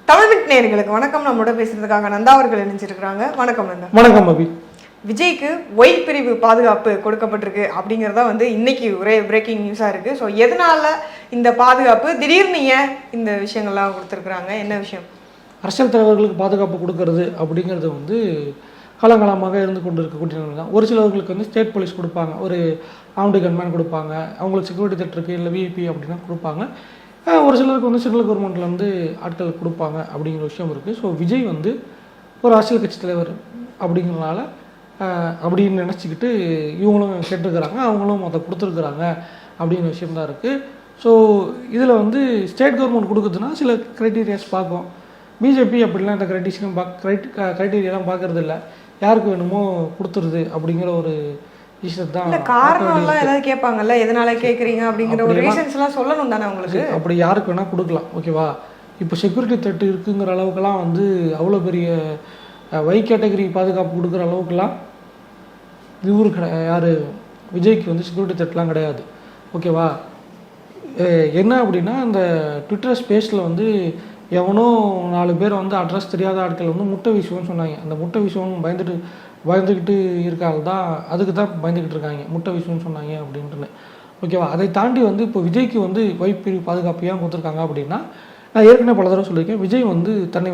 தமிழ் நேயர்களுக்கு வணக்கம். நம்மளோட பேசுறதுக்காக நந்தா அவர்கள் இணைஞ்சிருக்கிறாங்க. வணக்கம் நந்தா. வணக்கம் அபி. விஜய்க்கு ஒய் பிரிவு பாதுகாப்பு கொடுக்கப்பட்டிருக்கு அப்படிங்கிறதா இன்னைக்கு ஒரே பிரேக்கிங் நியூஸாக இருக்குது. ஸோ எதனால இந்த பாதுகாப்பு திடீர்னு ஏன் இந்த விஷயங்கள்லாம் கொடுத்துருக்குறாங்க, என்ன விஷயம்? அரசியல் தலைவர்களுக்கு பாதுகாப்பு கொடுக்கறது அப்படிங்கிறது காலங்காலமாக இருந்து கொண்டு இருக்கக்கூடிய தான். ஒரு சிலவர்களுக்கு ஸ்டேட் போலீஸ் கொடுப்பாங்க, ஒரு ஆம்டு கன்மேன் கொடுப்பாங்க, அவங்களுக்கு செக்யூரிட்டி திட்டருக்கு இல்லை விஐபி அப்படின்னா கொடுப்பாங்க. ஒரு சிலருக்கு சென்ட்ரல் கவர்மெண்ட்லேருந்து ஆட்கள் கொடுப்பாங்க அப்படிங்கிற விஷயம் இருக்குது. ஸோ விஜய் ஒரு அரசியல் கட்சி தலைவர் அப்படிங்கிறனால அப்படின்னு நினச்சிக்கிட்டு இவங்களும் கேட்டிருக்கிறாங்க, அவங்களும் அதை கொடுத்துருக்குறாங்க அப்படிங்கிற விஷயம்தான் இருக்குது. ஸோ இதில் ஸ்டேட் கவர்மெண்ட் கொடுக்குதுன்னா சில க்ரைட்டீரியாஸ் பார்க்கும். பிஜேபி அப்படிலாம் இந்த க்ரைட்டீரியாலாம் பார்க்கறது இல்லை, யாருக்கு வேணுமோ கொடுத்துருது அப்படிங்கிற ஒரு விஷயத்தான். காரணம்லாம் ஏதாவது கேட்பாங்கல்ல, எதனால கேட்குறீங்க அப்படிங்கிற ஒரு ரீசன்ஸ்லாம் சொல்லணும் தானே உங்களுக்கு. அப்படி யாருக்கு வேணால் கொடுக்கலாம், ஓகேவா? இப்போ செக்யூரிட்டி த்ரெட் இருக்குங்கிற அளவுக்குலாம் அவ்வளோ பெரிய வை கேட்டகரி பாதுகாப்பு கொடுக்குற அளவுக்குலாம் இவரு யார் விஜய்க்கு செக்யூரிட்டி த்ரெட்லாம் கிடையாது, ஓகேவா? என்ன அப்படின்னா இந்த ட்விட்டர் ஸ்பேஸில் எவனோ 4 பேர் அட்ரஸ் தெரியாத ஆட்கள் முட்டை வீசுவோன்னு சொன்னாங்க. அந்த முட்டை வீசுவோன்னு பயந்துக்கிட்டு இருக்காங்க தான், அதுக்கு தான் பயந்துக்கிட்டு இருக்காங்க, முட்டை வீசுவோன்னு சொன்னாங்க அப்படின்ட்டு, ஓகேவா? அதை தாண்டி இப்போ விஜய்க்கு வைப்பிரிவு பாதுகாப்பு ஏன் கொடுத்துருக்காங்க அப்படின்னா, நான் ஏற்கனவே பல தடவை சொல்லியிருக்கேன், விஜய் தன்னை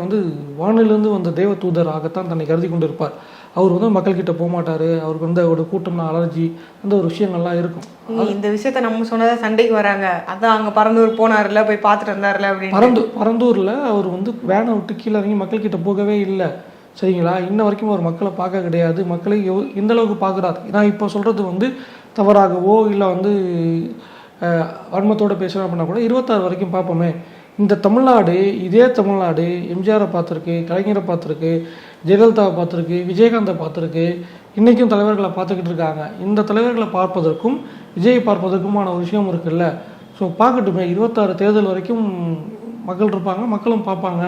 வானிலிருந்து வந்த தேவ தூதராகத்தான் தன்னை கருதி கொண்டு இருப்பார். அவர் மக்கள்கிட்ட போக மாட்டார், அவருக்கு ஒரு கூட்டம்னா அலர்ஜி, அந்த ஒரு விஷயங்கள்லாம் இருக்கும். இந்த விஷயத்த நம்ம சொன்னதா சண்டைக்கு வராங்க, அதான் அங்கே பரந்தூர் போனார்ல, போய் பார்த்துட்டு வந்தார்ல அப்படின்னு. பரந்தூரில் அவர் வேனை விட்டு கீழே இறங்கி மக்கள்கிட்ட போகவே இல்லை, சரிங்களா? இன்ன வரைக்கும் அவர் மக்களை பார்க்க கிடையாது, மக்களை எந்த அளவுக்கு பார்க்குறாரு. நான் இப்போ சொல்கிறது தவறாகவோ இல்லை வன்மத்தோடு பேசுகிறேன் அப்படின்னா கூட 26 வரைக்கும் பார்ப்போமே. இந்த தமிழ்நாடு, இதே தமிழ்நாடு எம்ஜிஆரை பார்த்துருக்கு, கலைஞரை பார்த்துருக்கு, ஜெயலலிதாவை பார்த்துருக்கு, விஜயகாந்தை பார்த்துருக்கு, இன்றைக்கும் தலைவர்களை பார்த்துக்கிட்டு இருக்காங்க. இந்த தலைவர்களை பார்ப்பதற்கும் விஜயை பார்ப்பதற்குமான ஒரு விஷயம் இருக்குல்ல. ஸோ பார்க்கட்டுமே, 26 தேர்தல் வரைக்கும் மக்கள் இருப்பாங்க, மக்களும் பார்ப்பாங்க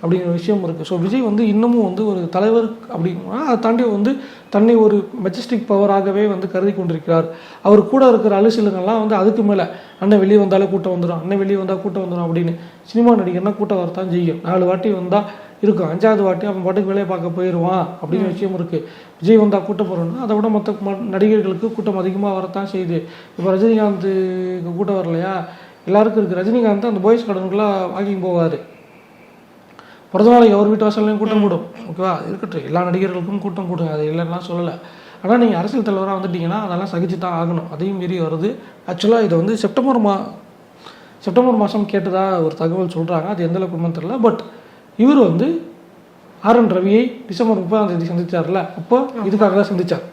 அப்படிங்கிற விஷயம் இருக்குது. ஸோ விஜய் இன்னமும் ஒரு தலைவர் அப்படின்னா அதை தாண்டி தன்னை ஒரு மெஜஸ்டிக் பவராகவே கருதி கொண்டிருக்கிறார். அவர் கூட இருக்கிற அலுவலகங்கள்லாம் அதுக்கு மேலே அண்ணன் வெளியே வந்தாலே கூட்டம் வந்துடும், அண்ணன் வெளியே வந்தால் கூட்டம் வந்துடும் அப்படின்னு. சினிமா நடிகர்னா கூட்டம் வரத்தான் செய்யும், 4 வாட்டி வந்தால் இருக்கும், 5வது வாட்டி அவன் பாட்டுக்கு வேலையை பார்க்க போயிடுவான் அப்படின்னு விஷயம் இருக்குது. விஜய் வந்தால் கூட்டம் போகிறோன்னா அதை விட மற்ற நடிகர்களுக்கு கூட்டம் அதிகமாக வரத்தான் செய்யுது. இப்போ ரஜினிகாந்துக்கு கூட்டம் வரலையா, எல்லாருக்கும் இருக்குது. ரஜினிகாந்த் அந்த பாய்ஸ் கடனுக்குலாம் வாக்கிங் போவார், பிறந்த நாளைக்கு அவர் வீட்டு வாசல்லையும் கூட்டம் கூடும், ஓகேவா? இருக்கட்டும், எல்லா நடிகர்களுக்கும் கூட்டம் கூடும், அது இல்லைன்னா சொல்லலை. ஆனால் நீங்கள் அரசியல் தலைவராக வந்துட்டீங்கன்னா அதெல்லாம் சகிச்சு தான் ஆகணும், அதையும் மீறி வருது. ஆக்சுவலாக இதை செப்டம்பர் மாதம் கேட்டதா ஒரு தகவல் சொல்கிறாங்க, அது எந்தளவுக்கு உண்மைன்னு தெரியல. பட் இவர் RN ரவியை டிசம்பர் 30ஆம் தேதி சந்தித்தார்ல, அப்போ இதுக்காக தான் சந்தித்தார்.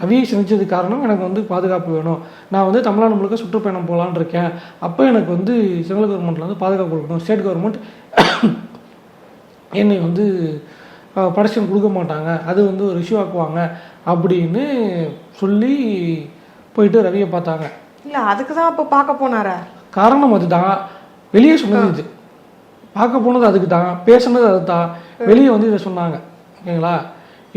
ரவியை சந்தித்ததுக்கு காரணம் எனக்கு பாதுகாப்பு வேணும், நான் தமிழ்நாடு முழுக்க சுற்றுப்பயணம் போகலான்னு இருக்கேன், அப்போ எனக்கு சென்ட்ரல் கவர்மெண்ட்டில் பாதுகாப்பு கொடுக்கணும், ஸ்டேட் கவர்மெண்ட் என்னை ப்ரொடெக்ஷன் கொடுக்க மாட்டாங்க, அது ஒரு இஷ்யூ ஆக்குவாங்க அப்படின்னு சொல்லி போயிட்டு ரவியை பார்த்தாங்க. இல்லை அதுக்கு தான் அப்போ பார்க்க போனாரா? காரணம் அதுதான், வெளியே சொன்னது இது, பார்க்க போனது அதுக்கு தான், பேசுனது அது தான், வெளியே இதை சொன்னாங்க, ஓகேங்களா?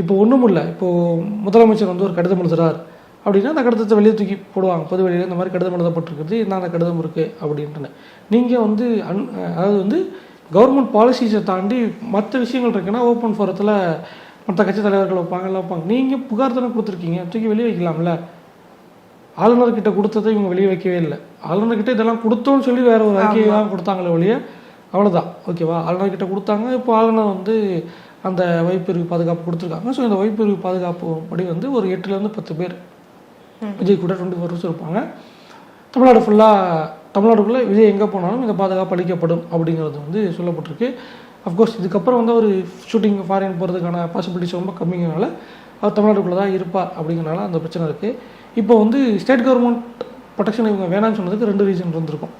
இப்போ ஒன்றும் இல்லை, இப்போது முதலமைச்சர் ஒரு கடிதம் எழுதுறார் அப்படின்னா அந்த கடிதத்தை வெளியே தூக்கி போடுவாங்க, பொது வெளியில் இந்த மாதிரி கடிதம் எழுதப்பட்டிருக்குது, என்ன அந்த கடிதம் இருக்குது அப்படின்ட்டுன்னு. நீங்கள் அதாவது கவர்மெண்ட் பாலிசிஸை தாண்டி மற்ற விஷயங்கள் இருக்குன்னா ஓப்பன் ஃபோரத்தில் மற்ற கட்சி தலைவர்கள் வைப்பாங்க. நீங்கள் புகார் தானே கொடுத்துருக்கீங்க, தூக்கி வெளியே வைக்கலாம்ல. ஆளுநர்கிட்ட கொடுத்ததை இவங்க வெளியே வைக்கவே இல்லை. ஆளுநர்கிட்ட இதெல்லாம் கொடுத்தோன்னு சொல்லி வேற ஒரு அறிக்கையெல்லாம் கொடுத்தாங்களே வெளியே, அவ்வளோதான், ஓகேவா? ஆளுநர்கிட்ட கொடுத்தாங்க. இப்போ ஆளுநர் அந்த வைப்பிரிவு பாதுகாப்பு கொடுத்துருக்காங்க. ஸோ இந்த வைப்பிரிவு பாதுகாப்பு படி ஒரு 8லேருந்து 10 பேர் விஜய் கூட 24 வருஷம் இருப்பாங்க. தமிழ்நாடுக்குள்ளே விஜய் எங்கே போனாலும் இந்த பாதுகாப்பு அளிக்கப்படும் அப்படிங்கிறது சொல்லப்பட்டிருக்கு. அஃப்கோர்ஸ் இதுக்கப்புறம் ஒரு ஷூட்டிங் ஃபாரின் போகிறதுக்கான பாசிபிலிட்டிஸ் ரொம்ப கம்மிங்கிறனால அவர் தமிழ்நாட்டுக்குள்ளே தான் இருப்பார் அப்படிங்கிறனால அந்த பிரச்சனை இருக்குது. இப்போ ஸ்டேட் கவர்மெண்ட் ப்ரொடெக்ஷன் இவங்க வேணான்னு சொன்னதுக்கு 2 ரீசன் இருந்திருக்கும்.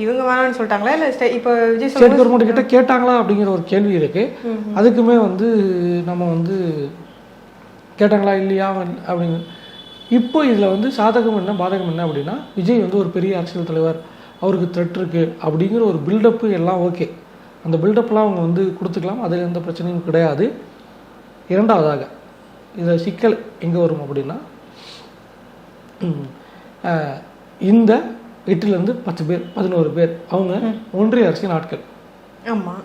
இவங்க வேணான்னு சொல்லிட்டாங்களா, இல்லை இப்போ விஜய் ஸ்டேட் கவர்மெண்ட் கிட்ட கேட்டாங்களா அப்படிங்கிற ஒரு கேள்வி இருக்குது. அதுக்குமே நம்ம கேட்டாங்களா இல்லையா அப்படிங்க. இப்போ இதில் சாதகம் என்ன பாதகம் என்ன அப்படின்னா, விஜய் ஒரு பெரிய அரசியல் தலைவர், அவருக்கு த்ரெட் இருக்குது அப்படிங்கிற ஒரு பில்டப்பு எல்லாம் ஓகே, அந்த பில்டப்லாம் அவங்க கொடுத்துக்கலாம், அதில் எந்த பிரச்சனையும் கிடையாது. இரண்டாவதாக இதில் சிக்கல் எங்கே வரும் அப்படின்னா, இந்த 8லேருந்து 10 பேர் 11 பேர் அவங்க ஒன்றிய அரசின் ஆட்கள், ஆமாம்.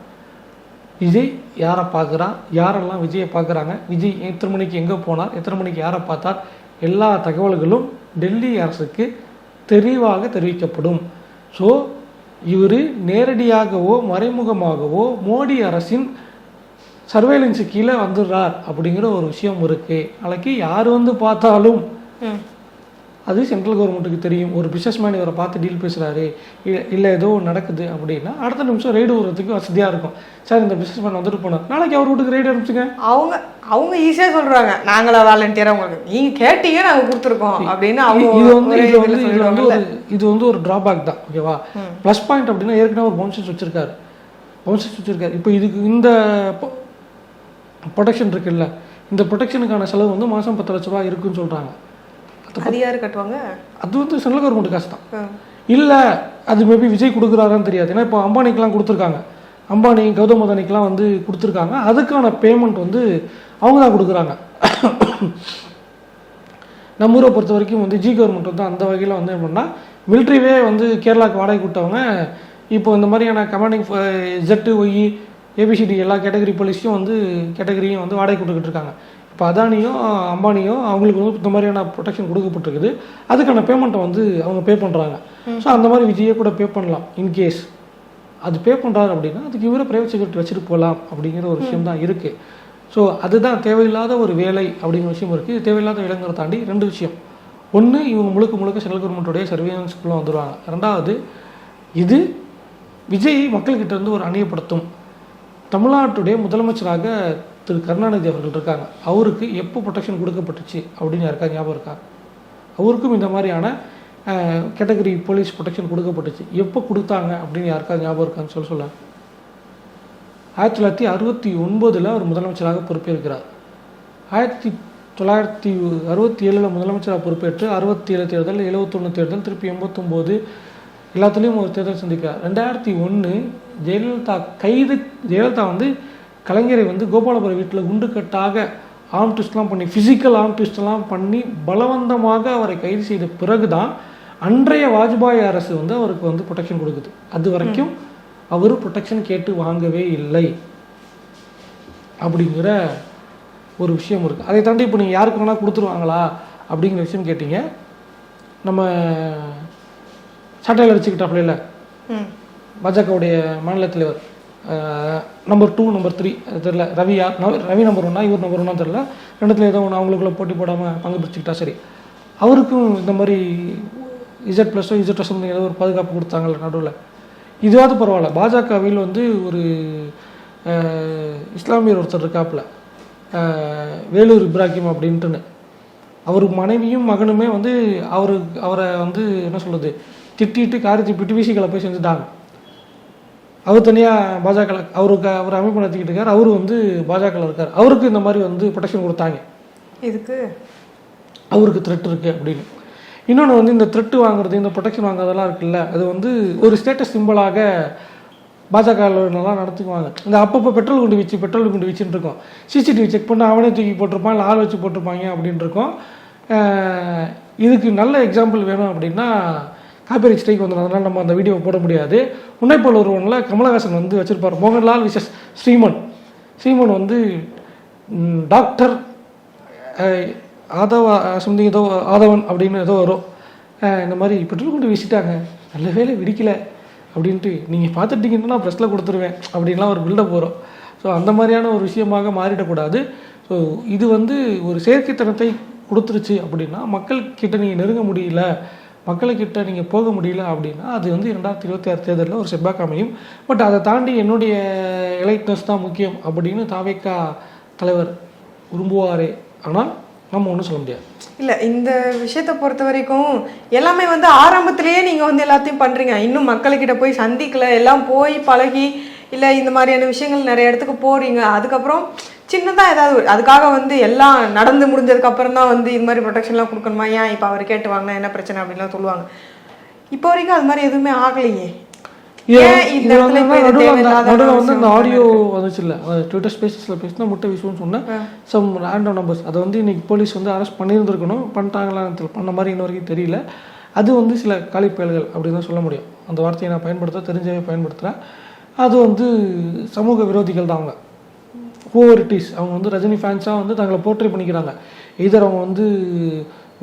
விஜய் யாரை பார்க்குறா, யாரெல்லாம் விஜயை பார்க்குறாங்க, விஜய் எத்தனை மணிக்கு எங்கே போனார், எத்தனை மணிக்கு யாரை பார்த்தார், எல்லா தகவல்களும் டெல்லி அரசுக்கு தெளிவாக தெரிவிக்கப்படும். ஸோ இவர் நேரடியாகவோ மறைமுகமாகவோ மோடி அரசின் சர்வேலன்ஸு கீழே வந்துடுறார் அப்படிங்கிற ஒரு விஷயம் இருக்குது. நாளைக்கு யார் வந்து பார்த்தாலும் அது சென்ட்ரல் கவர்மெண்ட்டுக்கு தெரியும். ஒரு பிஸ்னஸ்மேன் இவரை பார்த்து டீல் பேசுகிறாரு, இல்லை ஏதோ நடக்குது அப்படின்னா அடுத்த நிமிஷம் ரைடு விடுறதுக்கு வசதியாக இருக்கும். சார் இந்த பிஸ்னஸ்மேன் வந்துட்டு போனார், நாளைக்கு அவர் வீட்டுக்கு ரைடு அனுப்பிச்சுங்க. அவங்க ஈஸியாக சொல்கிறாங்க, நாங்களா வாலண்டியராக உங்களுக்கு நீங்கள் கேட்டீங்க நாங்கள் கொடுத்துருக்கோம் அப்படின்னு. இது வந்து ஒரு ட்ராபேக் தான், ஓகேவா? ப்ளஸ் பாயிண்ட் அப்படின்னா ஏற்கனவே ஒரு பவுன்சர்ஸ் வச்சுருக்காரு. இப்போ இதுக்கு இந்த ப்ரொடெக்ஷன் இருக்குல்ல, இந்த ப்ரொடெக்ஷனுக்கான செலவு வந்து மாதம் 10 லட்ச ரூபா இருக்குன்னு சொல்கிறாங்க. அது யார் கட்டுவாங்க? அது வந்து சென்ட்ரல் கவர்மெண்ட் காசு தான். இல்லை அது மேபி விஜய் கொடுக்குறாரான்னு தெரியாது. ஏன்னா இப்போ அம்பானிக்கெலாம் கொடுத்துருக்காங்க, அம்பானி கௌதம் அதானிக்கெலாம் வந்து கொடுத்துருக்காங்க. அதுக்கான பேமெண்ட் வந்து அவங்க தான் கொடுக்குறாங்க. நம்ம ஊரை பொறுத்த வரைக்கும் வந்து கவர்மெண்ட் வந்து அந்த வகையில் வந்து எப்படின்னா மிலிட்ரிவே வந்து கேரளாவுக்கு வாடகை கொடுத்தவங்க இப்போ இந்த மாதிரியான கமாண்டிங் ஜெட்டு ஒய் ஏபிசிடி எல்லா கேட்டகரி போலீஸையும் வந்து கேட்டகரியும் வந்து வாடகை கொடுத்துக்கிட்டு இருக்காங்க. இப்போ அதானியும் அம்பானியும் அவங்களுக்கு வந்து இந்த மாதிரியான ப்ரொடெக்ஷன் கொடுக்கப்பட்டிருக்குது. அதுக்கான பேமெண்ட்டை வந்து அவங்க பே பண்ணுறாங்க. ஸோ அந்த மாதிரி விஜயை கூட பே பண்ணலாம். இன்கேஸ் அது பே பண்ணுறாரு அப்படின்னா அதுக்கு இவரை ப்ரைவேட் செக்யூரிட்டி வச்சுட்டு போகலாம் அப்படிங்கிற ஒரு விஷயம் தான் இருக்குது. ஸோ அதுதான் தேவையில்லாத ஒரு வேலை அப்படிங்கிற விஷயம் இருக்குது. இது தேவையில்லாத வேலைங்கிறத தாண்டி 2 விஷயம். ஒன்று, இவங்க முழுக்க சென்ட்ரல் கவர்மெண்ட்டுடைய சர்வேலன்ஸ்குள்ளே வந்துடுவாங்க. 2வது, இது விஜய் மக்கள்கிட்ட இருந்து ஒரு அணியப்படுத்தும். தமிழ்நாட்டுடைய முதலமைச்சராக திரு கருணாநிதி அவர்கள் இருக்காங்க. அவருக்கு எப்போ ப்ரொடெக்ஷன் கொடுக்கப்பட்டுச்சு அப்படின்னு யாருக்கா ஞாபகம் இருக்கா? அவருக்கும் இந்த மாதிரியான கேட்டகரி போலீஸ் ப்ரொடெக்ஷன் கொடுக்கப்பட்டுச்சு. எப்போ கொடுத்தாங்க அப்படின்னு யாருக்கா ஞாபகம் இருக்கான்னு சொல்ல 1969 அவர் முதலமைச்சராக பொறுப்பேற்கிறார். 1967 முதலமைச்சராக பொறுப்பேற்று 67 தேர்தல், 71 தேர்தல், திருப்பி 89 எல்லாத்துலேயும் ஒரு தேர்தல் சந்திக்கிறார். 2001 ஜெயலலிதா வந்து கலைஞரை வந்து கோபாலபுரம் வீட்டில் குண்டுக்கட்டாக ஆர்ம் ட்விஸ்ட்லாம் பண்ணி, ஃபிசிக்கல் ஆர்ம் ட்விஸ்ட்லாம் பண்ணி பலவந்தமாக அவரை கைது செய்த பிறகு தான் அன்றைய வாஜ்பாய் அரசு வந்து அவருக்கு வந்து ப்ரொடெக்ஷன் கொடுக்குது. அது வரைக்கும் அவர் ப்ரொடெக்ஷன் கேட்டு வாங்கவே இல்லை அப்படிங்கிற ஒரு விஷயம் இருக்குது. அதை தாண்டி இப்போ நீங்கள் யாருக்கு வேணால் கொடுத்துருவாங்களா அப்படிங்கிற விஷயம் கேட்டீங்க. நம்ம சட்டையில் அடிச்சுக்கிட்டாப்புல இல்லை பாஜகவுடைய மாநில தலைவர் நம்பர் 2 நம்பர் 3 தெரில, ரவி நம்பர் 1 இவர் நம்பர் 1 தெரில, 2த்துல ஏதோ ஒன்று அவங்களுக்குள்ள போட்டி போடாமல் பங்கு பிடிச்சிக்கிட்டா சரி. அவருக்கும் இந்த மாதிரி Z+ஓ Z+ ஏதோ ஒரு பாதுகாப்பு கொடுத்தாங்கல்ல நடுவில். இதுவாவது பரவாயில்ல. பாஜகவில் வந்து ஒரு இஸ்லாமியர் ஒருத்தர் இருக்காப்புல, வேலூர் இப்ராஹிம் அப்படின்ட்டுன்னு. அவர் மனைவியும் மகனுமே வந்து அவரை வந்து என்ன சொல்கிறது திட்டிட்டு காரியத்தை பிட்டு வீசிகளை போய் செஞ்சுட்டாங்க. அவர் தனியாக பாஜக அவர் அமைப்பு நடத்திக்கிட்டு இருக்கார். அவரு வந்து பாஜகவில் இருக்கார். அவருக்கு இந்த மாதிரி வந்து ப்ரொடெக்ஷன் கொடுத்தாங்க. இதுக்கு அவருக்கு த்ரெட் இருக்குது அப்படின்னு. இன்னொன்று வந்து இந்த த்ரெட்டு வாங்குறது, இந்த ப்ரொடெக்ஷன் வாங்குறதெல்லாம் இருக்குல்ல, அது வந்து ஒரு ஸ்டேட்டஸ் சிம்பிளாக பாஜகலாம் நடத்துக்குவாங்க. இந்த அப்பப்போ பெட்ரோல் குண்டு வச்சுட்டு இருக்கோம். சிசிடிவி செக் பண்ணி அவனே தூக்கி போட்டிருப்பான், இல்லை ஆள் வச்சு போட்டிருப்பாங்க அப்படின்னு இருக்கோம். இதுக்கு நல்ல எக்ஸாம்பிள் வேணும் அப்படின்னா காப்பிரைட் ஸ்ட்ரைக் வந்து, அதனால் நம்ம அந்த வீடியோவை போட முடியாது. உன்னைப்போல் ஒருவனில் கமலஹாசன் வந்து வச்சுருப்பார், மோகன்லால் விசஸ் ஸ்ரீமன் வந்து டாக்டர் சம்திங் ஏதோ ஆதவன் அப்படின்னு ஏதோ வரும். இந்த மாதிரி பெட்ரோல் கொண்டு வீசிட்டாங்க, நல்ல வேலை வெடிக்கலை அப்படின்ட்டு நீங்கள் பார்த்துட்டிங்கன்னா நான் ப்ரெஸ்ஸில் கொடுத்துருவேன் அப்படின்லாம் ஒரு பில்டப் வரும். ஸோ அந்த மாதிரியான ஒரு விஷயமாக மாறிடக்கூடாது. ஸோ இது வந்து ஒரு செயற்கைத்தனத்தை கொடுத்துருச்சு அப்படின்னா மக்கள்கிட்ட நீங்கள் நெருங்க முடியல, மக்கள்கிட்ட நீங்கள் போக முடியல அப்படின்னா அது வந்து 2026 தேர்தலில் ஒரு செட்பேக் அமையும். பட் அதை தாண்டி என்னுடைய எலைட்னஸ் தான் முக்கியம் அப்படின்னு தாவேக்கா தலைவர் விரும்புவாரே. ஆனால் நம்ம ஒன்றும் சொல்ல முடியாது. இல்லை, இந்த விஷயத்தை பொறுத்த வரைக்கும் எல்லாமே வந்து ஆரம்பத்திலேயே நீங்கள் வந்து எல்லாத்தையும் பண்ணுறீங்க. இன்னும் மக்கள்கிட்ட போய் சந்திக்கல, எல்லாம் போய் பழகி, இல்லை இந்த மாதிரியான விஷயங்கள் நிறைய இடத்துக்கு போகிறீங்க. அதுக்கப்புறம் சின்னதாக ஏதாவது அதுக்காக வந்து எல்லாம் நடந்து முடிஞ்சதுக்கப்புறம் தான் வந்து இது மாதிரி ப்ரொடெக்ஷன்லாம் கொடுக்கணுமா, ஏன் இப்போ அவர் கேட்டு வாங்கினா என்ன பிரச்சனை அப்படின்லாம் சொல்லுவாங்க. இப்போ வரைக்கும் அது மாதிரி எதுவுமே ஆகலையே. நடுவில் வந்து இந்த ஆடியோ வந்துச்சு இல்லை, ட்விட்டர் ஸ்பேசஸில் பேசினா முட்டை விஷயம்னு சொன்னேன். சம் ரேண்டம் நம்பர்ஸ் அதை வந்து இன்னைக்கு போலீஸ் வந்து அரெஸ்ட் பண்ணியிருந்துருக்கணும், பண்ணிட்டாங்களான்னு பண்ண மாதிரி இன்ன வரைக்கும் தெரியல. அது வந்து சில காலிப்பயல்கள் அப்படின்னு தான் சொல்ல முடியும். அந்த வார்த்தையை நான் தெரிஞ்சவே பயன்படுத்துகிறேன். அது வந்து சமூக விரோதிகள் தான் அவங்க. ஹூவரிட்டிஸ் அவங்க வந்து ரஜினி ஃபேன்ஸாக வந்து தங்களை போர்ட்ரே பண்ணிக்கிறாங்க. இதர் அவங்க வந்து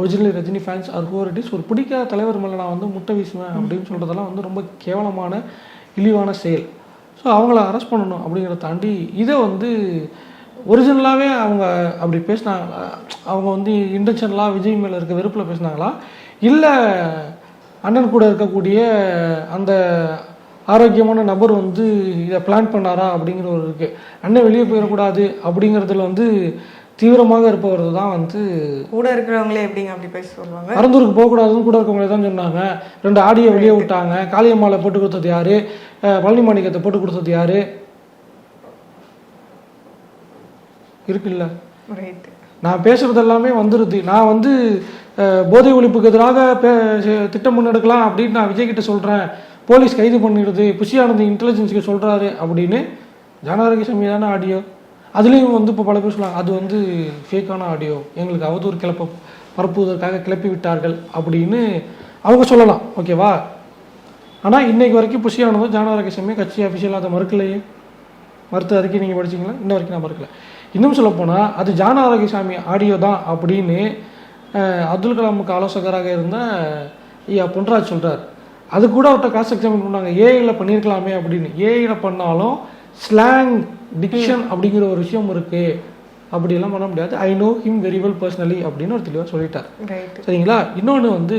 ஒரிஜினலி ரஜினி ஃபேன்ஸ் ஆர் ஹூவரிட்டிஸ். ஒரு பிடிக்காத தலைவர் மேலே நான் வந்து முட்டை வீசுவேன் அப்படின்னு சொல்கிறதெல்லாம் வந்து ரொம்ப கேவலமான இழிவான செயல். ஸோ அவங்கள அரெஸ்ட் பண்ணணும் அப்படிங்கிறத தாண்டி இதை வந்து ஒரிஜினலாகவே அவங்க அப்படி பேசினாங்க, அவங்க வந்து இன்டென்ஷனலாக விஜய் மேலே இருக்க வெறுப்பில் பேசினாங்களா, இல்லை அண்ணன் கூட இருக்கக்கூடிய அந்த ஆரோக்கியமான நபர் வந்து இதை பிளான் பண்ணாரா அப்படிங்கிற ஒரு இருக்குது. அண்ணன் வெளியே போயிடக்கூடாது அப்படிங்கிறதுல வந்து தீவிரமாக இருப்பவர் தான் வந்து கூட இருக்கிறவங்களே எப்படிங்க அப்படி பேச சொல்லுவாங்க. பரந்தூருக்கு போகக்கூடாதுன்னு கூட இருக்கவங்களே தான் சொன்னாங்க. 2 ஆடியோ வெளியே விட்டாங்க. காளியம்மாவை போட்டு கொடுத்தது யாரு, பழனி மாணிக்கத்தை போட்டு கொடுத்தது யாரு இருக்குல்ல. நான் பேசுறது எல்லாமே வந்துருது. நான் வந்து போதை ஒழிப்புக்கு எதிராக திட்டம் முன்னெடுக்கலாம் அப்படின்னு நான் விஜய் கிட்ட சொல்றேன், போலீஸ் கைது பண்ணிடுது, புஷி ஆனந்த் இன்டெலிஜென்ஸுக்கு சொல்றாரு அப்படின்னு ஜானாரகிசாமி தானே ஆடியோ. அதுலேயும் வந்து இப்போ பல பேர் சொல்லுவாங்க அது வந்து ஃபேக்கான ஆடியோ, எங்களுக்கு அவதூறு பரப்புவதற்காக கிளப்பி விட்டார்கள் அப்படின்னு அவங்க சொல்லலாம், ஓகேவா. ஆனால் இன்னைக்கு வரைக்கும் புஷி ஆனந்தும் ஜானாரகிசாமி கட்சி அஃபிஷியலாக அதை மறுக்கலையே. மறுத்த அறிக்கை நீங்கள் படிச்சிங்களா? இன்ன வரைக்கும் நான் மறுக்கல. இன்னும் சொல்லப்போனால் அது ஜானாரகிசாமி ஆடியோ தான் அப்படின்னு அப்துல் கலாமுக்கு ஆலோசகராக இருந்த ஐயா பொன்ராஜ் சொல்கிறார். அது கூட அவர்கிட்ட காசு எக்ஸாமின் பண்ணாங்க, ஏஐயில் பண்ணியிருக்கலாமே அப்படின்னு. ஏஐயில் பண்ணாலும் ஸ்லாங் டிக்ஷன் அப்படிங்கிற ஒரு விஷயம் இருக்குது, அப்படியெல்லாம் பண்ண முடியாது. I know him very well personally அப்படின்னு ஒரு தெளிவாக சொல்லிட்டார். சரிங்களா. இன்னொன்று வந்து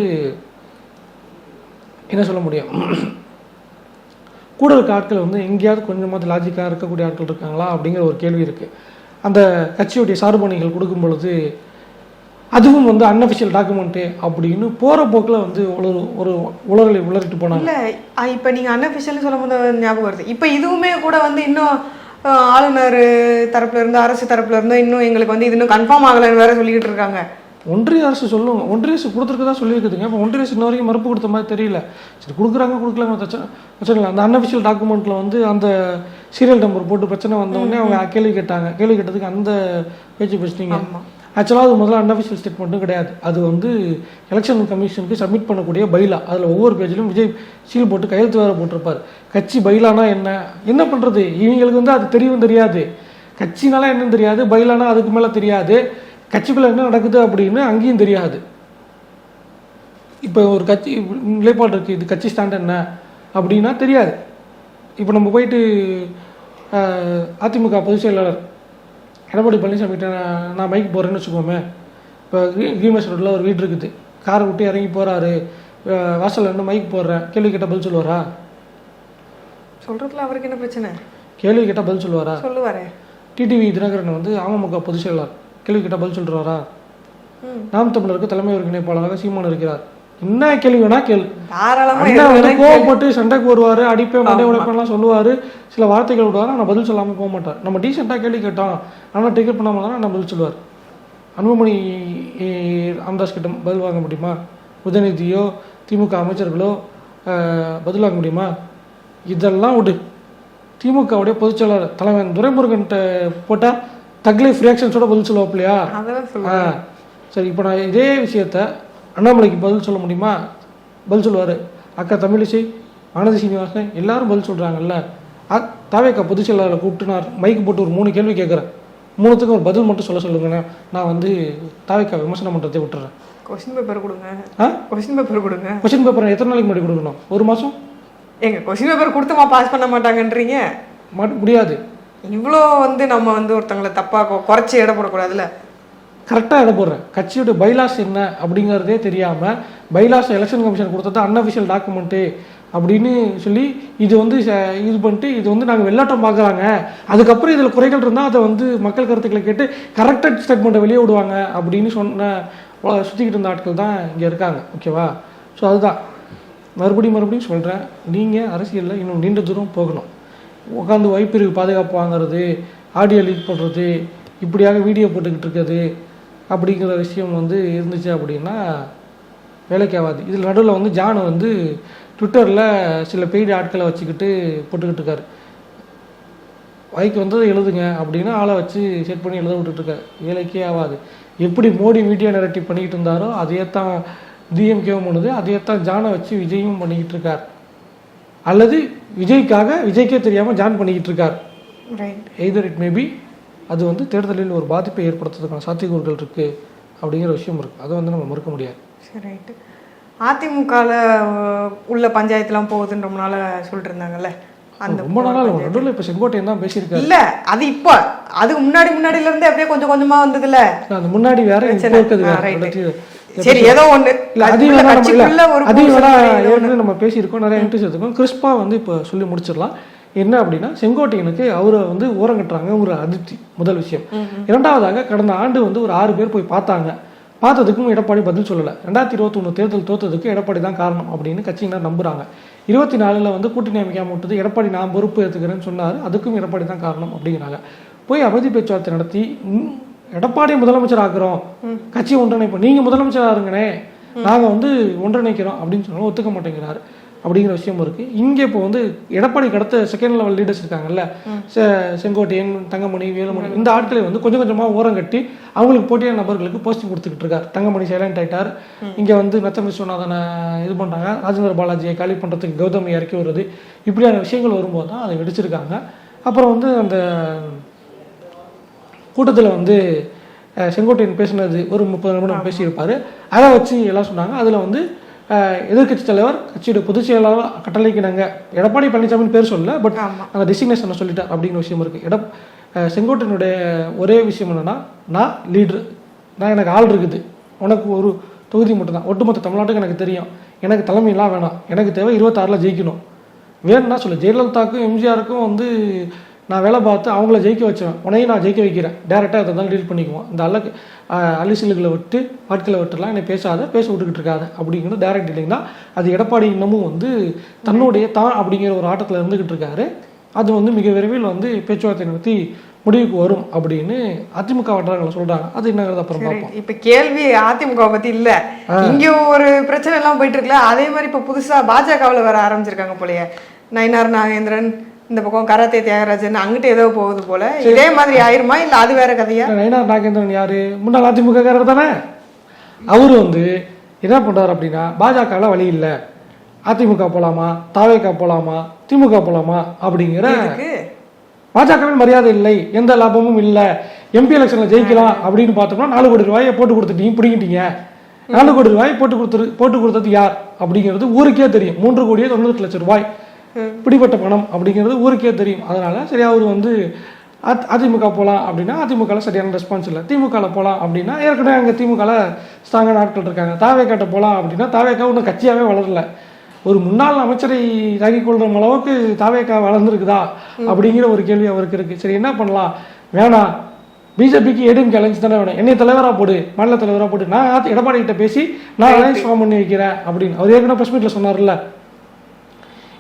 என்ன சொல்ல முடியும், கூட இருக்க ஆட்கள் வந்து எங்கேயாவது கொஞ்சமாவது லாஜிக்காக இருக்கக்கூடிய ஆட்கள் இருக்காங்களா அப்படிங்கிற ஒரு கேள்வி இருக்குது. அந்த கட்சியுடைய சார்பணிகள் கொடுக்கும் பொழுது அதுவும் வந்து அன்அஃபிஷியல் டாக்குமெண்ட்டு அப்படின்னு போகிற போக்கில் வந்து ஒரு உளறலை உளறிட்டு போனாங்க. இல்லை இப்போ நீங்கள் அன்அஃபிஷியல்னு சொல்லும் போது ஞாபகம் வருது. இப்போ இதுவுமே கூட வந்து இன்னும் ஆளுநர் தரப்புல இருந்து அரசு தரப்புல இருந்து இன்னும் எங்களுக்கு வந்து இது இன்னும் கன்ஃபார்ம் ஆகலைன்னு வேற சொல்லிக்கிட்டு இருக்காங்க. ஒன்றிய அரசு சொல்லுங்க, ஒன்றிய அரசு கொடுத்துருக்கதா சொல்லியிருக்குதுங்க. இப்போ ஒன்றிய அரசு இன்ன வரைக்கும் மறுப்பு கொடுத்த மாதிரி தெரியல. சரி கொடுக்குறாங்க கொடுக்கலாங்க பிரச்சனை இல்லை. அந்த அன்அஃபிஷியல் டாக்குமெண்ட்டில் வந்து அந்த சீரியல் நம்பர் போட்டு பிரச்சனை வந்தோடனே அவங்க கேள்வி கேட்டாங்க. கேள்வி கேட்டதுக்கு அந்த பேச்சு பேசிட்டீங்க. ஆக்சுவலாக அது முதல்ல அன்அஃபிஷியல் ஸ்டேட்மெண்ட்டும் கிடையாது. அது வந்து எலெக்ஷன் கமிஷனுக்கு சப்மிட் பண்ணக்கூடிய பைலா. அதில் ஒவ்வொரு பேஜிலும் விஜய் சீல் போட்டு கையெழுத்து வேறு போட்டிருப்பார். கட்சி பைலானா என்ன பண்ணுறது, இவங்களுக்கு வந்து அது தெரியவும் தெரியாது. கட்சினால என்னன்னு தெரியாது, பைலானா அதுக்கு மேலே தெரியாது, கட்சிக்குள்ளே என்ன நடக்குது அப்படின்னு அங்கேயும் தெரியாது. இப்போ ஒரு கட்சி நிலைப்பாடு இருக்குது, இது கட்சி ஸ்டாண்ட் என்ன அப்படின்னா தெரியாது. இப்போ நம்ம போயிட்டு அதிமுக பொதுச் செயலாளர் எடப்பாடி பழனிசாமி கிட்ட நான் மைக் போகிறேன்னு வச்சுக்கோமே. இப்போ கிரீமேஸ் ரோட்டில் ஒரு வீடு இருக்குது, காரை விட்டு இறங்கி போகிறாரு, வாசலில் இருந்து மைக் போடுறேன், கேள்வி கேட்டால் பதில் சொல்லுவாரா? சொல்கிறதுல அவருக்கு என்ன பிரச்சனை? கேள்வி கேட்டால் பதில் சொல்லுவாரா? சொல்லுவாரே. டிடிவி தினகரன் வந்து அமமுக பொதுச் செயலாளர், கேள்வி கேட்டால் பதில் சொல்கிறாரா? நாம் தமிழருக்கு தலைமை ஒருங்கிணைப்பாளராக சீமான் இருக்கிறார், என்ன கேள்வி வேணா கேள்வி. கோவப்பட்டு சண்டைக்கு வருவார், அடிப்பேன் மண்டை உடைப்பெல்லாம் சொல்லுவார், சில வார்த்தைகள் விடுவார், ஆனால் பதில் சொல்லாமல் போக மாட்டார். நம்ம டீசெண்டாக கேள்வி கேட்டோம் ஆனால் டிக்கெட் பண்ணாமல் தான் நான் பதில் சொல்லுவார். அன்புமணி ராமதாஸ் கிட்ட பதில் வாங்க முடியுமா? உதயநிதியோ திமுக அமைச்சர்களோ பதில் வாங்க முடியுமா? இதெல்லாம் விடு. திமுகவுடைய பொதுச்செயலாளர் தலைவன் துரைமுருகன்கிட்ட போட்டால் தக்லைஃப் ரியாக்ஷன்ஸோட பதில் சொல்லுவாப்பில்லையா? சரி, இப்போ நான் இதே விஷயத்த அண்ணாமலைக்கு பதில் சொல்ல முடியுமா? பதில் சொல்லுவார். அக்கா தமிழிசை, ஆனந்தி சீனிவாசன் எல்லாரும் பதில் சொல்கிறாங்கல்ல. தாவேக்கா பொதுச் செயலாளரை கூப்பிட்டு நான் மைக்கு போட்டு ஒரு 3 கேள்வி கேட்குறேன், 3த்துக்கும் ஒரு பதில் மட்டும் சொல்ல சொல்லுங்கண்ணே, நான் வந்து தாவேக்கா விமர்சனம் பண்ணுறதை விட்டுறேன். கொஸ்டின் பேப்பர் கொடுங்க. கொஸ்டின் பேப்பர் கொடுங்க. கொஸ்டின் பேப்பர் எத்தனை நாளைக்கு முன்னாடி கொடுக்கணும்? 1 மாதம். எங்க கொஸ்டின் பேப்பர் கொடுத்துமா பாஸ் பண்ண மாட்டாங்கன்றீங்க? முடியாது. இவ்வளோ வந்து நம்ம வந்து ஒருத்தங்களை தப்பாக குறைச்சி எடை போடக்கூடாதுல்ல. கரெக்டாக எடை போடுறேன். கட்சியோட பைலாஸ் என்ன அப்படிங்கிறதே தெரியாமல் பைலாஸ் எலெக்ஷன் கமிஷன் கொடுத்தது அன்அஃபிஷியல் டாக்குமெண்ட்டு அப்படின்னு சொல்லி இது வந்து இது பண்ணிட்டு இது வந்து நாங்கள் வெள்ளாட்டம் பார்க்குறாங்க, அதுக்கப்புறம் இதில் குறைகள் இருந்தால் அதை வந்து மக்கள் கருத்துக்களை கேட்டு கரெக்டட் ஸ்டேட்மெண்ட்டை வெளியே விடுவாங்க அப்படின்னு சொன்ன சுற்றிக்கிட்டு இருந்த ஆட்கள் தான் இங்கே இருக்காங்க, ஓகேவா. ஸோ அதுதான் மறுபடியும் சொல்கிறேன், நீங்கள் அரசியலில் இன்னும் நீண்ட தூரம் போகணும். உட்காந்து வைப்பிரிவு பாதுகாப்பு வாங்குறது, ஆடியோ லீக் பண்ணுறது, இப்படியாக வீடியோ போட்டுக்கிட்டு இருக்கிறது அப்படிங்கிற விஷயம் வந்து இருந்துச்சு அப்படின்னா வேலைக்கு ஆகாது. இதில் நடுவில் வந்து ஜான் வந்து ட்விட்டரில் சில பெய்டு ஆட்களை வச்சுக்கிட்டு போட்டுக்கிட்டு இருக்காரு. வாய்க்கு வந்ததை எழுதுங்க அப்படின்னா ஆளை வச்சு செட் பண்ணி எழுத விட்டுட்ருக்காரு. வேலைக்கே ஆகாது. எப்படி மோடி மீடியா நெரட்டிவ் பண்ணிக்கிட்டு இருந்தாரோ அதையே தான் டிஎம்கேவும் பண்ணுது, அதையே தான் ஜானை வச்சு விஜயும் பண்ணிக்கிட்டு இருக்கார். அல்லது விஜய்க்கே தெரியாமல் ஜாயின் பண்ணிக்கிட்டு இருக்கார். ரைட். எய்தர் இட் மேபி அது வந்து தேர்தலில் ஒரு பாதிப்பை ஏற்படுத்துறதுக்கான சாத்தியக்கூறுகள் இருக்குது அப்படிங்கிற விஷயம் இருக்குது. அதை வந்து நம்ம மறுக்க முடியாது. சரி, ரைட்டு. அதிமுகவில் உள்ள பஞ்சாயத்துலாம் போகுதுன்னு ரொம்ப நாளாக சொல்லிட்டு இருந்தாங்கல்ல, அந்த ரொம்ப நாளாக நடுவில் இப்போ செங்கோட்டையன் தான் பேசியிருக்காரு. இல்லை, அது இப்போ அதுக்கு முன்னாடியிலேருந்தே அப்படியே கொஞ்சம் கொஞ்சமாக வந்ததுல. அந்த முன்னாடி வேற இருக்குது. சரி, ஏதோ ஒன்று அதையும் நம்ம பேசியிருக்கோம், நிறைய இன்ட்ரெஸ்ட் எடுத்துக்கோம். கிறிஸ்பா வந்து இப்போ சொல்லி முடிச்சிடலாம். என்ன அப்படின்னா, செங்கோட்டையனுக்கு அவரை வந்து ஓரம் கட்டுறாங்க ஒரு அதிர்ச்சி முதல் விஷயம். இரண்டாவதாக கடந்த ஆண்டு வந்து ஒரு 6 பேர் போய் பார்த்ததுக்கும் எடப்பாடி பதில் சொல்லலை. 2021 தேர்தல் தோத்ததுக்கு எடப்பாடி தான் காரணம் அப்படின்னு கட்சியினர் நம்புறாங்க. 24 வந்து கூட்டணி அமைக்காம விட்டது எடப்பாடி நான் பொறுப்பு ஏற்றுக்கிறேன்னு சொன்னார், அதுக்கும் எடப்பாடி தான் காரணம் அப்படிங்கிறாங்க. போய் அமைதி பேச்சுவார்த்தை நடத்தி எடப்பாடி முதலமைச்சர் ஆக்குறோம், கட்சி ஒன்றிணைப்போம், நீங்க முதலமைச்சர் ஆகுங்கண்ணே, நாங்க வந்து ஒன்றிணைக்கிறோம் அப்படின்னு சொன்னாலும் ஒத்துக்க மாட்டேங்கிறாரு அப்படிங்கிற விஷயம் இருக்கு. இங்கே இப்போ வந்து எடப்பாடிக்கு அடுத்த செகண்ட் லெவல் லீடர்ஸ் இருக்காங்கல்ல, செங்கோட்டையன், தங்கமணி, வேலுமணி, இந்த ஆட்களை வந்து கொஞ்சம் கொஞ்சமாக ஓரம் கட்டி அவங்களுக்கு போட்டியான நபர்களுக்கு போஸ்டிங் கொடுத்துக்கிட்டு இருக்காரு. தங்கமணி சைலண்ட் ஆயிட்டார். இங்கே வந்து மெத்தம் விஸ்வநாதனை இது பண்ணுறாங்க, ராஜேந்திர பாலாஜியை காலி பண்ணுறதுக்கு கௌதமி இறக்கி வருது. இப்படியான விஷயங்கள் வரும்போது தான் அதை வெடிச்சிருக்காங்க. அப்புறம் வந்து அந்த கூட்டத்தில் வந்து செங்கோட்டையன் பேசினது ஒரு 30 நிமிடம் பேசியிருப்பார். அதை வச்சு எல்லாம் சொன்னாங்க. அதில் வந்து எதிர்கட்சி தலைவர் கட்சியோட பொதுச் செயலாளர் கட்டளைக்கு நாங்கள் எடப்பாடி பழனிசாமின்னு பேர் சொல்லல, பட் அந்த டெசிக்னேஷனை சொல்லிட்டார் அப்படிங்கிற விஷயம் இருக்குது. செங்கோட்டையனுடைய ஒரே விஷயம் என்னென்னா, நான் லீட்ரு, எனக்கு ஆள் இருக்குது, உனக்கு ஒரு தொகுதி மட்டும்தான், ஒட்டுமொத்த தமிழ்நாட்டுக்கு எனக்கு தெரியும், எனக்கு தலைமையெல்லாம் வேணாம், எனக்கு தேவை 26 ஜெயிக்கணும். வேணும்னா சொல்லு, ஜெயலலிதாவுக்கும் எம்ஜிஆருக்கும் வந்து நான் வேலை பார்த்து அவங்கள ஜெயிக்க வச்சேன், உனையும் நான் ஜெயிக்க வைக்கிறேன், டேரெக்டாக அதை தான் டீல் பண்ணிக்குவோம், இந்த அலிசிலுகளை விட்டு ஆட்களை விட்டுலாம் என்னை பேச விட்டுக்கிட்டு இருக்காது அப்படிங்கிறது டேரக்ட் டீலிங் தான். அது எடப்பாடி இன்னமும் வந்து தன்னுடைய தான் அப்படிங்கிற ஒரு ஆட்டத்தில் இருந்துக்கிட்டு இருக்காரு. அது வந்து மிக விரைவில் வந்து பேச்சுவார்த்தை நடத்தி முடிவுக்கு வரும் அப்படின்னு அதிமுக வட்டாரங்களை சொல்றாங்க. அது என்னங்கிறது அப்புறம் பார்ப்போம். இப்ப கேள்வி அதிமுக பத்தி இல்ல, இங்க ஒரு பிரச்சனை எல்லாம் போயிட்டு இருக்குல்ல, அதே மாதிரி இப்ப புதுசா பாஜகவில் வர ஆரம்பிச்சிருக்காங்க போலயே. நயினார் நாகேந்திரன், இந்த பக்கம் கராத்தே தியாகராஜன், அங்கிட்ட ஏதோ போகுது போல. இதே மாதிரி ஆயிருமா இல்ல அது வேற கதையா? நயினார் நாகேந்திரன் யாரு? முன்னாள் அதிமுக காரர் தானே. அவரு வந்து என்ன பண்றாரு அப்படின்னா, பாஜக வழி இல்ல, அதிமுக போலாமா, தாவேகா போலாமா, திமுக போலாமா அப்படிங்கிற, பாஜகவின் மரியாதை இல்லை, எந்த லாபமும் இல்லை, எம்பி எலெக்ஷன்ல ஜெயிக்கலாம் அப்படின்னு பார்த்தோம்னா 4 கோடி ரூபாயை போட்டு கொடுத்துட்டீங்க, பிடிங்கிட்டீங்க. 4 கோடி ரூபாய் போட்டு கொடுத்தது யார் அப்படிங்கிறது ஊருக்கே தெரியும். 3,98,00,000 ரூபாய் பிடிப்பட்ட பணம் அப்படிங்கிறது ஊருக்கே தெரியும். அதனால சரி, அவர் வந்து அதிமுக போகலாம் அப்படின்னா அதிமுகவில் சரியான ரெஸ்பான்ஸ் இல்லை, திமுகவில் போகலாம் அப்படின்னா ஏற்கனவே அங்கே திமுகவில் ஸ்ட்ராங்கான ஆட்கள் இருக்காங்க, தாவேக்காட்ட போகலாம் அப்படின்னா தாவேக்கா ஒன்றும் கட்சியாகவே வளரல, ஒரு முன்னாள் அமைச்சரை தாக்கிக் கொள்ற அளவுக்கு தாவேக்கா வளர்ந்துருக்குதா அப்படிங்கிற ஒரு கேள்வி அவருக்கு இருக்கு. சரி, என்ன பண்ணலாம்? வேணாம், பிஜேபிக்கு ஏடிஎம்கே அலைன்ஸ் தானே வேணும், என்னை தலைவராக போடு, மாநில தலைவராக போட்டு, நான் எடப்பாடி கிட்ட பேசி நான் அலைன்ஸ் ஃபார்ம் பண்ணி வைக்கிறேன் அப்படின்னு அவர் ஏற்கனவே ப்ரெஸ் மீட்டில் சொன்னார்ல.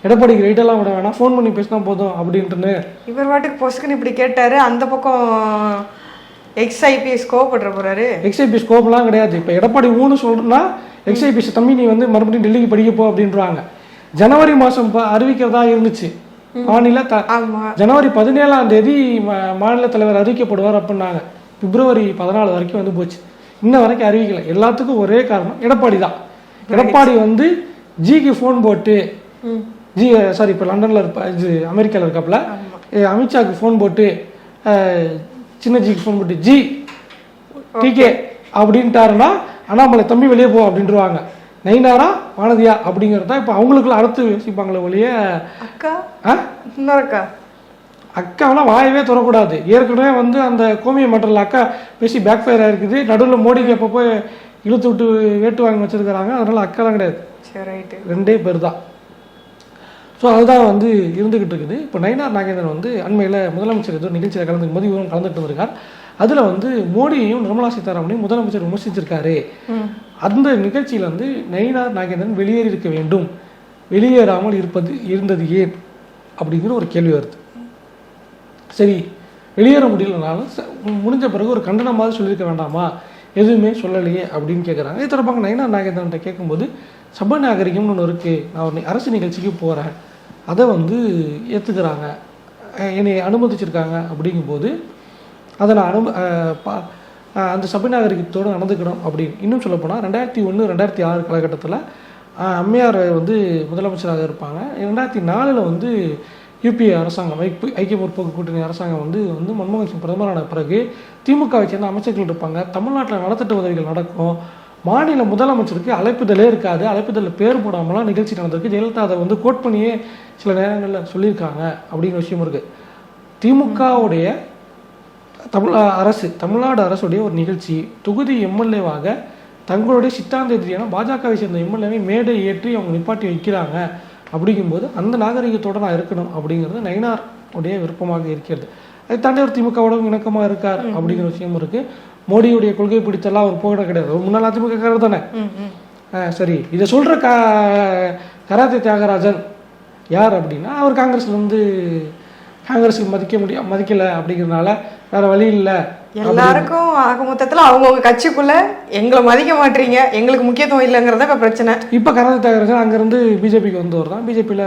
எடப்பாடிக்கு ரைட்டெல்லாம் விட வேணாம், ஃபோன் பண்ணி பேசினா போதும் அப்படின்ட்டுன்னு இவர் வாட்டுக்கு பொசுக்குன்னு இப்படி கேட்டாரு. அந்த பக்கம் எக்ஸ்ஐபிஎஸ் கோவப்படுற போறாரு. எக்ஸ்ஐபிஎஸ் கோவம்லாம் கிடையாது. இப்போ எடப்பாடி ஊன்னு சொல்றேன்னா எக்ஸ்ஐபிஎஸ் தம்பி நீ வந்து மறுபடியும் டெல்லிக்கு படிக்க போ அப்படின்றாங்க. ஜனவரி மாதம் அறிவிக்கிறதா இருந்துச்சு மாநில ஜனவரி 17ஆம் தேதி மாநில தலைவர் அறிவிக்கப்படுவார் அப்படின்னாங்க. பிப்ரவரி 14 வரைக்கும் வந்து போச்சு, இன்ன வரைக்கும் அறிவிக்கல. எல்லாத்துக்கும் ஒரே காரணம் எடப்பாடி தான். எடப்பாடி வந்து ஜிக்கு ஃபோன் போட்டு, ஜி சாரி இப்போ லண்டனில் இது அமெரிக்காவில் இருக்காப்புல, அமித்ஷாக்கு ஃபோன் போட்டு, சின்ன ஜிக்கு ஃபோன் போட்டு ஜி டிகே அப்படின்ட்டாருன்னா அண்ணாமலை தம்பி வெளியே போ அப்படின்ட்டுருவாங்க. நயினாரா வானதியா அப்படிங்கிறதா இப்போ அவங்களுக்குள்ள அடுத்து யோசிப்பாங்களே ஒழிய அக்கா இன்னொரு அக்காவெல்லாம் வாயவே தொடக்கூடாது. ஏற்கனவே வந்து அந்த கோமிய மட்டரில் அக்கா பேசி பேக் ஃபயர் ஆகிருக்குது, நடுவில் மோடிக்கு அப்போ போய் இழுத்து விட்டு வேட்டு வாங்கி வச்சுருக்கிறாங்க. அதனால் அக்காலாம் கிடையாது, 2 பேர் தான். ஸோ அதுதான் வந்து இருந்துகிட்டு இருக்குது. இப்போ நயினார் நாகேந்திரன் வந்து அண்மையில் முதலமைச்சர் ஏதோ நிகழ்ச்சியில் கலந்துக்கும் போது இவரும் கலந்துட்டு வந்திருக்கார். அதில் வந்து மோடியையும் நிர்மலா சீதாராமனையும் முதலமைச்சர் விமர்சிச்சிருக்காரு. அந்த நிகழ்ச்சியில் வந்து நயினார் நாகேந்திரன் வெளியேறி இருக்க வேண்டும், வெளியேறாமல் இருந்தது ஏன் அப்படிங்கிற ஒரு கேள்வி வருது. சரி, வெளியேற முடியலனாலும் முடிஞ்ச பிறகு ஒரு கண்டனமாவது சொல்லியிருக்க வேண்டாமா, எதுவுமே சொல்லலையே அப்படின்னு கேட்குறாங்க. இது தொடர்பாக நயினார் நாகேந்திரன்ட்ட கேட்கும்போது, சபை நாகரிகம்னு ஒன்று இருக்குது, நான் ஒரு அரசு நிகழ்ச்சிக்கு போகிறேன், அதை வந்து ஏற்றுக்கிறாங்க, என்னை அனுமதிச்சிருக்காங்க, அப்படிங்கும்போது அதை நான் அந்த சபை நாகரிகத்தோடு நடந்துக்கணும் அப்படின்னு. இன்னும் சொல்லப்போனால் 2001-2006 காலகட்டத்தில் அம்மையார் வந்து முதலமைச்சராக இருப்பாங்க. 2004 வந்து யூபிஏ அரசாங்கம், ஐக்கிய முற்போக்கு கூட்டணி அரசாங்கம் வந்து மன்மோகன் சிங் பிரதமரான பிறகு திமுகவை சேர்ந்த அமைச்சர்கள் இருப்பாங்க. தமிழ்நாட்டில் நலத்திட்ட உதவிகள் நடக்கும். மாநில முதலமைச்சருக்கு அழைப்புதலே இருக்காது. அழைப்புதலில் பேர் போடாமலாம் நிகழ்ச்சி நடந்திருக்கு. ஜெயலலிதா அதை வந்து கோட் பண்ணியே சில நேரங்களில் சொல்லியிருக்காங்க அப்படிங்கிற விஷயம் இருக்குது. திமுகவுடைய தமிழ்நாடு அரசுடைய ஒரு நிகழ்ச்சி, தொகுதி எம்எல்ஏவாக தங்களுடைய சித்தாந்த எதிரியான பாஜகவை சேர்ந்த எம்எல்ஏவை மேடை ஏற்றி அவங்க நிப்பாட்டி வைக்கிறாங்க. அப்படிங்கும்போது அந்த நாகரிகத்தோடு நான் இருக்கணும் அப்படிங்கிறது நயினார் உடைய விருப்பமாக இருக்கிறது. அதை தாண்டி ஒரு திமுகவோட இணக்கமாக இருக்கார் அப்படிங்கிற விஷயம் இருக்குது. மோடியுடைய கொள்கை பிடித்தெல்லாம் அவர் போகிட கிடையாது. ஒரு முன்னாள் அதிமுகக்காரர் தானே. சரி, இதை சொல்கிற கராத்தே தியாகராஜன் யார் அப்படின்னா, அவர் காங்கிரஸில் மதிக்கலை அப்படிங்கிறதுனால வேற வழி இல்லை. எல்லாருக்கும் ஆக மொத்தத்தில் அவங்கவுங்க கட்சிக்குள்ள எங்களை மதிக்க மாட்டீங்க, எங்களுக்கு முக்கியத்துவம் இல்லைங்கிறத இப்போ பிரச்சனை. இப்போ கராத்தே தியாகராஜன் அங்கேருந்து பிஜேபிக்கு வந்தவர் தான். பிஜேபியில்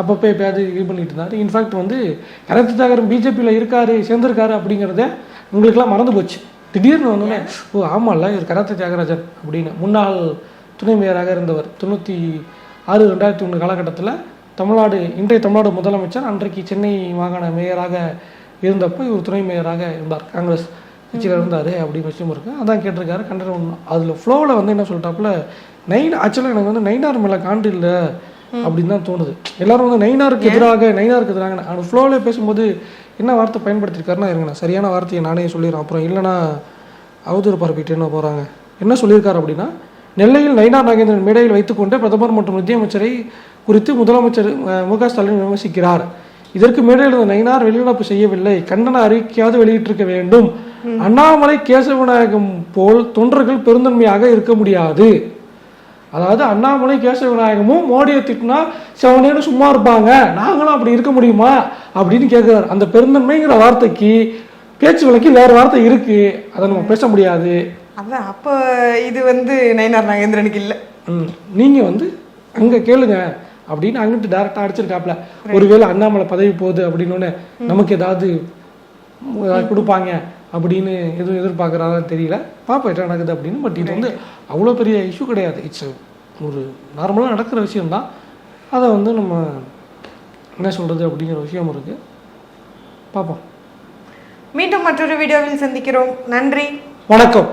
அப்பப்போ எப்பயாவது இது பண்ணிட்டு இருந்தார். இன்ஃபேக்ட் வந்து கராத்தே தியாகராஜன் பிஜேபியில் சேர்ந்திருக்காரு அப்படிங்கிறத உங்களுக்கெல்லாம் மறந்து போச்சு. திடீர்னு வந்தோடனே ஓ ஆமாம்ல இவர் கராத்தே தியாகராஜன் அப்படின்னு. முன்னாள் துணை மேயராக இருந்தவர் 96-2001 காலகட்டத்தில் இன்றைய தமிழ்நாடு முதலமைச்சர், அன்றைக்கு சென்னை மாகாண மேயராக இருந்தப்போ இவர் துணை மேயராக இருந்தார், காங்கிரஸ் கட்சியில் இருந்தார் அப்படின்னு விஷயம் இருக்குது. அதான் கேட்டிருக்காரு. கண்டனம் அதில் ஃப்ளோவில் வந்து என்ன சொல்லிட்டாப்புல, ஆக்சுவலாக எனக்கு வந்து நயினார் மேலே காண்டு இல்லை அப்படின்னு தான் தோணுது. எல்லாரும் வந்து நயினாருக்கு எதிராக அந்த ஃப்ளோவில் பேசும்போது என்ன வார்த்தை பயன்படுத்தியிருக்காருன்னா, இருங்க நான் சரியான வார்த்தையை நானே சொல்லிடுறேன், அப்புறம் இல்லைனா அவதூறு பரப்பிட்டு என்ன போகிறாங்க. என்ன சொல்லியிருக்காரு அப்படின்னா, நெல்லையில் நயினார் நாகேந்திரன் மேடையில் வைத்துக்கொண்டே பிரதமர் மற்றும் நிதியமைச்சரை குறித்து முதலமைச்சர் மு.க. ஸ்டாலின் விமர்சிக்கிறார். இதற்கு மேடையில் இருந்த நயினார் வெளிநடப்பு செய்யவில்லை, கண்டன அறிக்கையாவது வெளியிட்டிருக்க வேண்டும். அண்ணாமலை கேசவநாயகம் போல் தொண்டர்கள் பெருந்தன்மையாக இருக்க முடியாது. அதாவது அண்ணாமலை கேசவநாயகமும் மோடியை திட்டினா செவனேன்னு சும்மா இருப்பாங்க, நாங்களும் அப்படி இருக்க முடியுமா அப்படின்னு கேட்குறாரு. அந்த பெருந்தன்மைங்கிற வார்த்தைக்கு பேச்சு வழக்கு வேறு வார்த்தை இருக்கு, அதை நம்ம பேச முடியாது. அதான் அப்போ இது வந்து நயினார் நாகேந்திரனுக்கு இல்லை. நீங்கள் வந்து அங்கே கேளுங்க அப்படின்னு அங்கிட்டு டேரெக்டாக அடிச்சிருக்காப்புல. ஒருவேளை அண்ணாமலை பதவி போகுது அப்படின்னு நமக்கு ஏதாவது கொடுப்பாங்க அப்படின்னு எதுவும் எதிர்பார்க்குறாரான்னு தெரியல. பார்ப்போம் என்ன நடக்குது அப்படின்னு. பட் இது வந்து அவ்வளோ பெரிய இஷ்யூ கிடையாது. இட்ஸ் ஒரு நார்மலாக நடக்கிற விஷயம்தான். அதை வந்து நம்ம என்ன சொல்கிறது அப்படிங்கிற விஷயம் இருக்குது. பார்ப்போம். மீண்டும் மற்றொரு வீடியோவில் சந்திக்கிறோம். நன்றி, வணக்கம்.